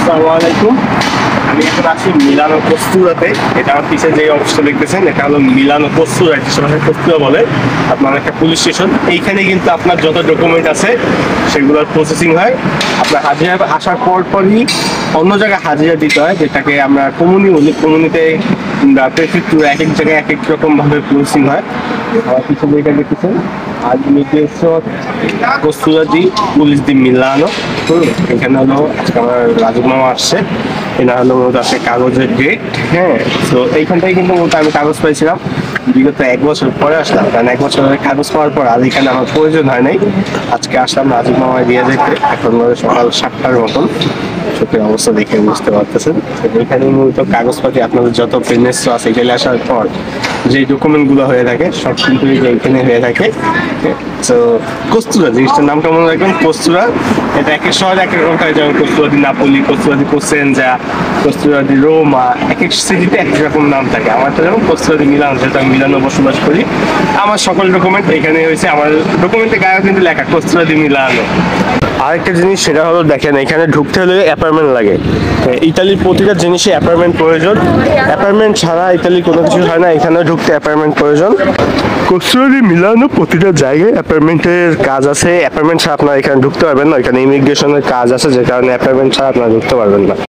আসসালামু আলাইকুম। আমি এখন আছি মিলানো কস্তুরাতে। এটা আমার পিছে যে অবস্থা দেখতেছেন, এটা হলো মিলানো কস্তুরা, কস্তুরা বলে। আপনার একটা পুলিশ স্টেশন। এইখানে কিন্তু আপনার যত ডকুমেন্ট আছে সেগুলোর প্রসেসিং হয়। আপনার হাজিরা আসার পরই অন্য জায়গায় হাজিরা দিতে হয়, যেটাকে আমরা কমিউনি বলি। কমিউনিতে প্রেফেক্টুর এক এক জায়গায় এক এক রকম ভাবে প্রসেসিং হয়। আমার পিছনে এটা দেখতেছেন কস্তুরাদি পুলিশ দি মিলানো। এখানে হলো আজকে আমার রাজু মামা আসছে। এটা হলো মূলত আসলে কাগজের ডেট। হ্যাঁ, তো এইখানটাই কিন্তু মূলত আমি কাগজ পাইছিলাম বিগত 1 বছর পরে আসলাম, কারণ 1 বছরের কাগজ পাওয়ার পর আর এখানে আমার প্রয়োজন হয় নাই। আজকে আসলাম রাজু মামায় দিয়ে যেতে। এখন সকাল 7টার মতন। চোখের অবস্থা দেখে বুঝতে পারতেছেন। এখানে মূলত কাগজপাতি আপনাদের যত বিজনেস আছে এখানে আসার পর যে ডকুমেন্ট গুলো হয়ে থাকে সব কিন্তু এখানে হয়ে থাকে। তো কস্তুরা জিনিসটার নামটা মনে রাখবেন, কস্তুরা। এটা এক এক শহরে এক এক রকম থাকে, যেমন কস্তুরাদি নাপোলি, কস্তুরাদি কোসেনজা, কস্তুরাদি রোমা। এক এক সিটিতে এক রকম নাম থাকে। আমারটা যেমন কস্তুরাদি মিলানো, যেহেতু আমি মিলানো বসবাস করি। আমার সকল ডকুমেন্ট এখানে হয়েছে। আমার ডকুমেন্টে গায়ে কিন্তু লেখা কস্তুরাদি মিলানো। আরেকটা জিনিস সেটা হলো, দেখেন এখানে ঢুকতে হলে অ্যাপার্টমেন্ট লাগে। ইতালির প্রতিটা জিনিসে অ্যাপার্টমেন্ট প্রয়োজন। অ্যাপার্টমেন্ট ছাড়া ইতালি কোনো কিছু হয় না। এখানে ঢুকতে অ্যাপার্টমেন্ট প্রয়োজন। কস্তুরাদি মিলানো প্রতিটা জায়গায় অ্যাপার্টমেন্টের কাজ আছে। অ্যাপার্টমেন্ট ছাড়া আপনারা এখানে ঢুকতে পারবেন না। এখানে ইমিগ্রেশনের কাজ আছে, যে কারণে অ্যাপার্টমেন্ট ছাড়া আপনারা ঢুকতে পারবেন না।